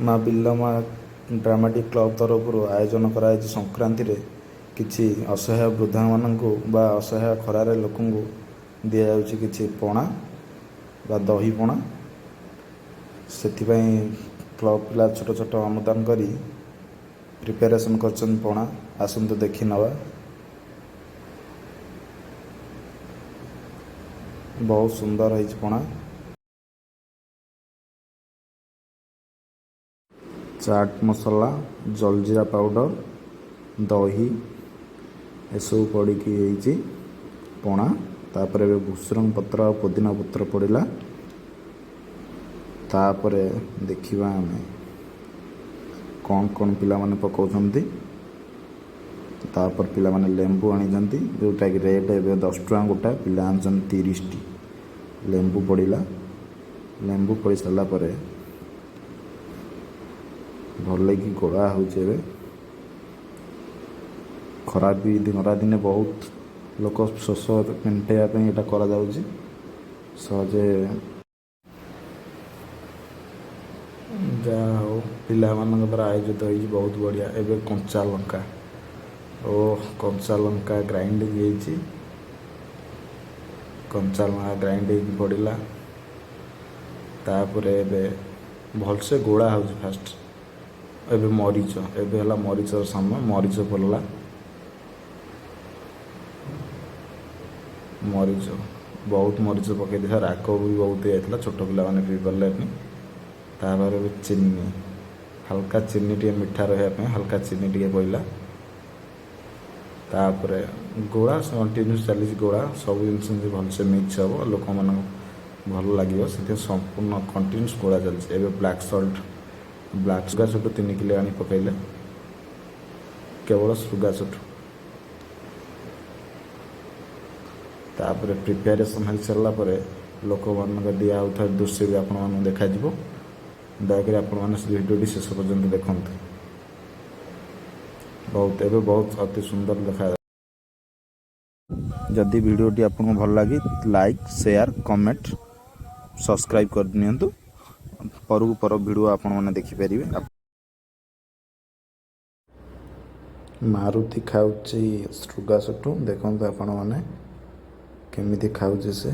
माँ बिल्लमा dramatic club तरफ आयोजन कराई संक्रांति रे किछि असहाय वृद्धा मानू बा असहाय खरारे लोक दि जाऊँगी किछि पणा बा दही पणा से क्लब पिला छोट छोट अनुदान करी प्रिपेरेसन कर पणा आसतु देखि नवा। बहुत सुंदर है पणा। चाट मसला, जलजीरा पाउडर, दही एसबू पड़ी पणा। तापर भूसुरंग पत्र और पुदीना पत्र पड़ा। तापर देखा आम कौन कौन पिला माने पकाउछंती। तापर पिला माने लेंबू आनी जोटा कि रेट ए 10 टଙ୍କା गोटा, पिला आन 30 टी। लेंबू पड़ा। लेंबू पड़ सारा पर भल लगी गोला हो खरा भी खरा दिने बहुत लोक शोष मेटाइवाई यहाँ कर सहजे जहाँ हो पिला मान द्वारा आयोजित हो बहुत बढ़िया। एवं कंचा लंका कंचा लंका ग्राइंडिंग हो कंचा लंका ग्राइंडिंग पड़ा। तापर भलसे गोला हो फास्ट एबे मरीच एबे मरीच समय मरीच पड़ला। मरीच बहुत मरीच पकई राग भी बहुत जाता छोट पिला मैंने पी पारे। तापर चीनी हल्का चीनी टे मीठा रहा हल्का चीनी टे पड़ा। तापर गोला कंटिन्यू चली गोला सब जिन भलसे मिक्स हे लोक मान भल लगे से संपूर्ण कंटिन्यूस गोला चलती। एवं ब्लैक सल्ट ब्लैक सुगा छोटू 3 किलो आनी पकईले केवल सुगा छोटू। तापर प्रिपेरेसन हो सारा पर लोक मान दिया होता दृश्य भी आपण देखा दयाकोरी आपण भिडियो शेष पर्यंत देखते। बहुत एवं बहुत अति सुंदर देखा। जदि वीडियोटी आपको भल लगी लाइक शेयर कमेंट सब्सक्राइब कर दियंतु। परकु पर वीडियो आपण मैंने देखिपारे। मारुति खाऊची सुगा सुटू देखते आपण मैंने केमिति खाऊचे से।